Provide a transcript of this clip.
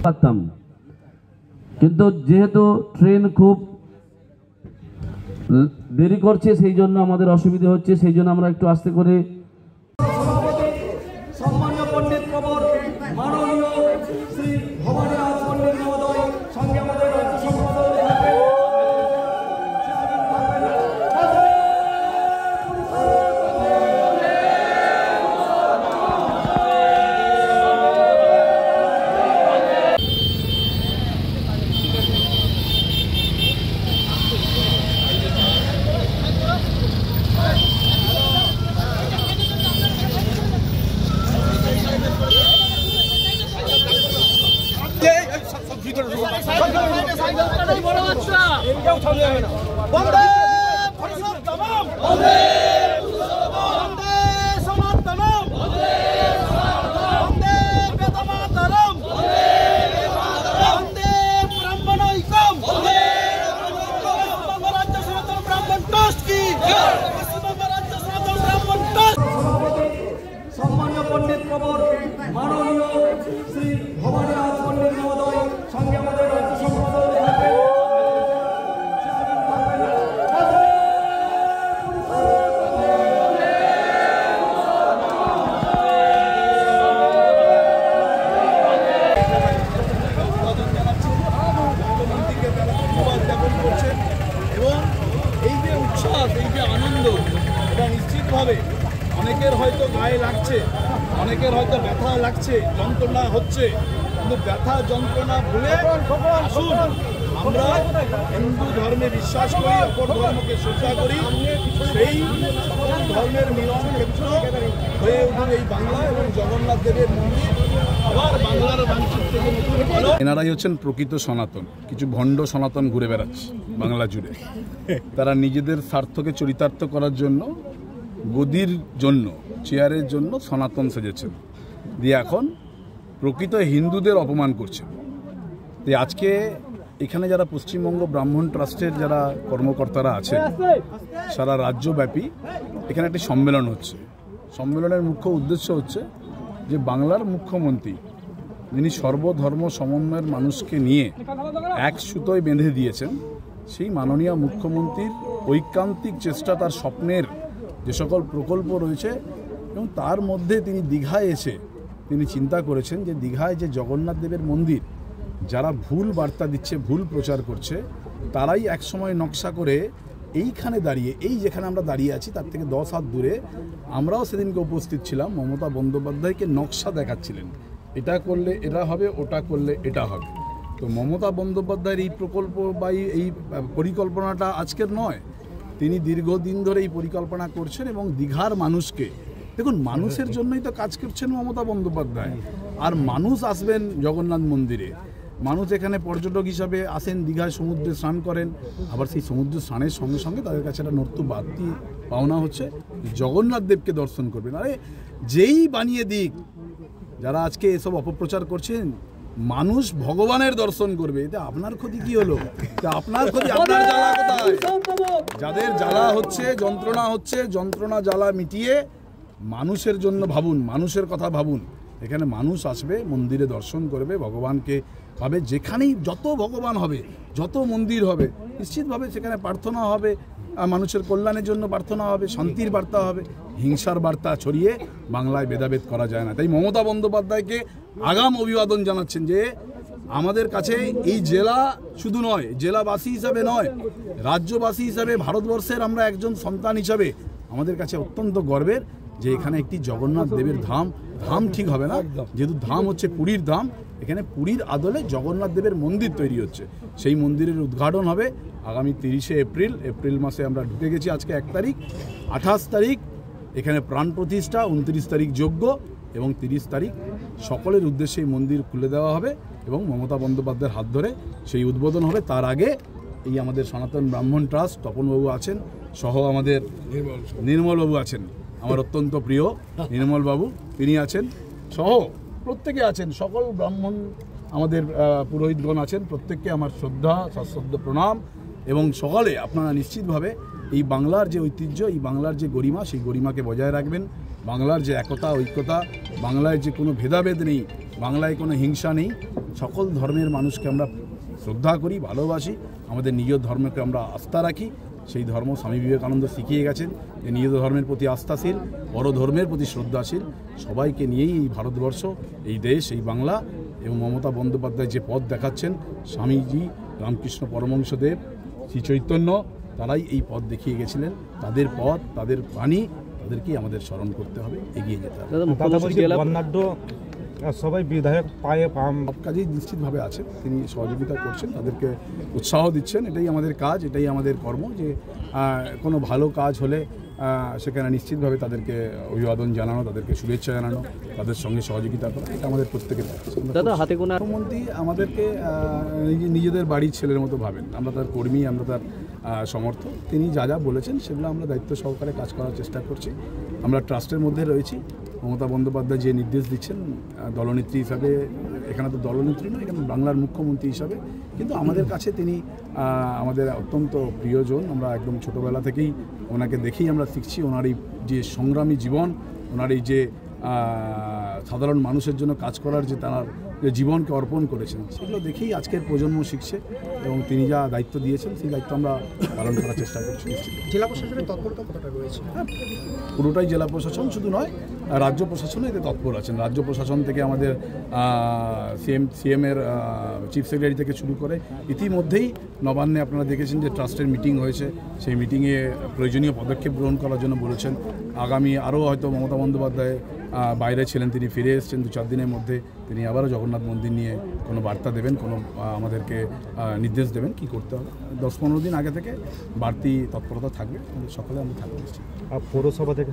পারতাম, কিন্তু যেহেতু ট্রেন খুব দেরি করছে সেই জন্য আমাদের অসুবিধা হচ্ছে, সেই জন্য আমরা একটু আস্তে করে। সম্মানীয় পণ্ডিত প্রবর মাননীয় শ্রী ভবানী রাজ পণ্ডিত মহোদয় সঙ্গে আমাদের রাজ্য সম্পাদক সম্মানীয় পণ্ডিত প্রবর মাননীয় শ্রী ভবানী রাজ পণ্ডিত মহোদয় সঙ্গে আমাদের রাজ্য সম্পাদক এবং এই যে উচ্ছ্বাস, এই যে আনন্দ, এটা নিশ্চিতভাবে অনেকের হয়তো গায়ে লাগছে, অনেকের হয়তো ব্যথা লাগছে, যন্ত্রণা হচ্ছে, কিন্তু ব্যথা যন্ত্রণা ভুলে আসুন আমরা হিন্দু ধর্মে বিশ্বাস করি, অপর ধর্মকে শ্রদ্ধা করি, সেই সকল ধর্মের মিলন ক্ষেত্র হয়ে উঠবে এই বাংলা এবং জগন্নাথ দেবের মন্দির আবার বাংলার বাঞ্ছিত থেকে নতুন হলো। এনারাই হচ্ছেন প্রকৃত সনাতন। কিছু ভণ্ড সনাতন ঘুরে বেড়াচ্ছে বাংলা জুড়ে, তারা নিজেদের স্বার্থকে চরিতার্থ করার জন্য, গদির জন্য, চেয়ারের জন্য সনাতন সেজেছেন, দিয়ে এখন প্রকৃত হিন্দুদের অপমান করছেন। তাই আজকে এখানে যারা পশ্চিমবঙ্গ ব্রাহ্মণ ট্রাস্টের যারা কর্মকর্তারা আছেন সারা রাজ্যব্যাপী, এখানে একটি সম্মেলন হচ্ছে। সম্মেলনের মুখ্য উদ্দেশ্য হচ্ছে যে বাংলার মুখ্যমন্ত্রী যিনি সর্বধর্ম সমন্বয়ের মানুষকে নিয়ে এক সুতোয় বেঁধে দিয়েছেন, সেই মাননীয় মুখ্যমন্ত্রীর ঐকান্তিক চেষ্টা, তার স্বপ্নের যে সকল প্রকল্প রয়েছে, এবং তার মধ্যে তিনি দীঘায় এসে তিনি চিন্তা করেছেন যে দীঘায় যে জগন্নাথ দেবের মন্দির যারা ভুল বার্তা দিচ্ছে, ভুল প্রচার করছে, তারাই একসময় নকশা করে এইখানে দাঁড়িয়ে, এই যেখানে আমরা দাঁড়িয়ে আছি তার থেকে 10 হাত দূরে, আমরাও সেদিনকে উপস্থিত ছিলাম, মমতা বন্দ্যোপাধ্যায়কে নকশা দেখাচ্ছিলেন, এটা করলে এটা হবে, ওটা করলে এটা হবে। তো মমতা বন্দ্যোপাধ্যায়ের এই প্রকল্প বা এই পরিকল্পনাটা আজকের নয়, তিনি দীর্ঘদিন ধরে এই পরিকল্পনা করছেন এবং দীঘার মানুষকে, দেখুন মানুষের জন্যই তো কাজ করছেন মমতা বন্দ্যোপাধ্যায়। আর মানুষ আসবেন জগন্নাথ মন্দিরে, মানুষ এখানে পর্যটক হিসাবে আসেন, দীঘায় সমুদ্রে স্নান করেন, আবার সেই সমুদ্র স্নানের সঙ্গে সঙ্গে তাদের কাছে একটা নর্তু বাড়তি পাওনা হচ্ছে জগন্নাথ দেবকে দর্শন করবেন। আরে যেই বানিয়ে দিক, যারা আজকে এসব অপপ্রচার করছেন, মানুষ ভগবানের দর্শন করবে, এতে আপনার ক্ষতি কি হলো? আপনার ক্ষতি, আপনার জ্বালা কোথায়? যাদের জ্বালা হচ্ছে, যন্ত্রণা হচ্ছে, যন্ত্রণা জ্বালা মিটিয়ে মানুষের জন্য ভাবুন, মানুষের কথা ভাবুন। এখানে মানুষ আসবে, মন্দিরে দর্শন করবে, ভগবানকে পাবে। যেখানেই যত ভগবান হবে, যত মন্দির হবে, নিশ্চিতভাবে সেখানে প্রার্থনা হবে, মানুষের কল্যাণের জন্য প্রার্থনা হবে, শান্তির বার্তা হবে। হিংসার বার্তা ছড়িয়ে বাংলায় ভেদাভেদ করা যায় না। তাই মমতা বন্দ্যোপাধ্যায়কে আগাম অভিবাদন জানাচ্ছেন যে আমাদের কাছে এই জেলা শুধু নয়, জেলাবাসী হিসাবে নয়, রাজ্যবাসী হিসাবে, ভারতবর্ষের আমরা একজন সন্তান হিসাবে আমাদের কাছে অত্যন্ত গর্বের যে এখানে একটি জগন্নাথ দেবের ধাম, ধাম ঠিক হবে না, যেহেতু ধাম হচ্ছে পুরীর ধাম, এখানে পুরীর আদলে জগন্নাথ দেবের মন্দির তৈরি হচ্ছে। সেই মন্দিরের উদ্ঘাটন হবে আগামী 30শে এপ্রিল। এপ্রিল মাসে আমরা ঢুকে গেছি, আজকে 1 তারিখ, 28 তারিখ এখানে প্রাণ প্রতিষ্ঠা, 29 তারিখ যজ্ঞ এবং 30 তারিখ সকলের উদ্দেশ্যে এই মন্দির খুলে দেওয়া হবে এবং মমতা বন্দ্যোপাধ্যায়ের হাত ধরে সেই উদ্বোধন হবে। তার আগে এই আমাদের সনাতন ব্রাহ্মণ ট্রাস্ট, তপনবাবু আছেন, সহ আমাদের নির্মলবাবু আছেন, আমার অত্যন্ত প্রিয় নির্মলবাবু, তিনি আছেন, সহ প্রত্যেকে আছেন, সকল ব্রাহ্মণ আমাদের পুরোহিতগণ আছেন, প্রত্যেককে আমার শ্রদ্ধা, সশ্রদ্ধ প্রণাম। এবং সকালে আপনারা নিশ্চিতভাবে এই বাংলার যে ঐতিহ্য, এই বাংলার যে গরিমা, সেই গরিমাকে বজায় রাখবেন। বাংলার যে একতা, ঐক্যতা, বাংলায় যে কোনো ভেদাভেদ নেই, বাংলায় কোনো হিংসা নেই, সকল ধর্মের মানুষকে আমরা শ্রদ্ধা করি, ভালোবাসি, আমাদের নিজ ধর্মকে আমরা আস্থা রাখি। সেই ধর্ম স্বামী বিবেকানন্দ শিখিয়ে গেছেন যে নিজ ধর্মের প্রতি আস্থাশীল, বড় ধর্মের প্রতি শ্রদ্ধাশীল, সবাইকে নিয়েই এই ভারতবর্ষ, এই দেশ, এই বাংলা। এবং মমতা বন্দ্যোপাধ্যায় যে পথ দেখাচ্ছেন, স্বামীজি, রামকৃষ্ণ পরমহংসদেব, শ্রী চৈতন্য, তারাই এই পথ দেখিয়ে গেছিলেন। তাদের পথ, তাদের বাণী, তাদেরকেই আমাদের স্মরণ করতে হবে, এগিয়ে যেতে হবে। বর্ণাঢ্য সবাই বিধায়ক পায়ে সব কাজেই নিশ্চিতভাবে আছে, তিনি সহযোগিতা করছেন, তাদেরকে উৎসাহ দিচ্ছেন। এটাই আমাদের কাজ, এটাই আমাদের কর্ম, যে কোনো ভালো কাজ হলে সেখানে নিশ্চিতভাবে তাদেরকে অভিবাদন জানানো, তাদেরকে শুভেচ্ছা জানানো, তাদের সঙ্গে সহযোগিতা করা, এটা আমাদের প্রত্যেকের কাজ। দাদা হাতে গোনা মুখ্যমন্ত্রী আমাদেরকে নিজেদের বাড়ির ছেলের মতো ভাবেন, আমরা তার কর্মী, আমরা তার সমর্থক। তিনি যা যা বলেছেন সেগুলো আমরা দায়িত্ব সহকারে কাজ করার চেষ্টা করছি। আমরা ট্রাস্টের মধ্যে রয়েছি। মমতা বন্দ্যোপাধ্যায় যে নির্দেশ দিচ্ছেন দলনেত্রী হিসাবে, এখানে তো দলনেত্রী নয়, এখানে বাংলার মুখ্যমন্ত্রী হিসাবে, কিন্তু আমাদের কাছে তিনি আমাদের অত্যন্ত প্রিয়জন। আমরা একদম ছোটোবেলা থেকেই ওনাকে দেখেই আমরা শিখছি। ওনার এই যে সংগ্রামী জীবন, ওনার এই যে সাধারণ মানুষের জন্য কাজ করার যে তার যে জীবনকে অর্পণ করেছেন, সেগুলো দেখেই আজকের প্রজন্ম শিখছে। এবং তিনি যা দায়িত্ব দিয়েছেন সেই দায়িত্ব আমরা পালন করার চেষ্টা করছি। জেলা প্রশাসনের তৎপরতা কতটা রয়েছে? পুরোটাই জেলা প্রশাসন, শুধু নয়, রাজ্য প্রশাসনও এতে তৎপর আছেন। রাজ্য প্রশাসন থেকে আমাদের সিএমের চিফ সেক্রেটারি থেকে শুরু করে ইতিমধ্যেই নবান্নে আপনারা দেখেছেন যে ট্রাস্টের মিটিং হয়েছে। সেই মিটিংয়ে প্রয়োজনীয় পদক্ষেপ গ্রহণ করার জন্য বলেছেন। আগামী আরও হয়তো মমতা বন্দ্যোপাধ্যায় বাইরে ছিলেন, তিনি ফিরে এসেছেন 2-4 দিনের মধ্যে। তিনি আবারও জগন্নাথ মন্দির নিয়ে কোনো বার্তা দেবেন, কোনো আমাদেরকে নির্দেশ দেবেন কী করতে হবে। 10-15 দিন আগে থেকে বাড়তি তৎপরতা থাকবে, সকালে আমরা থাকবো। পৌরসভা থেকে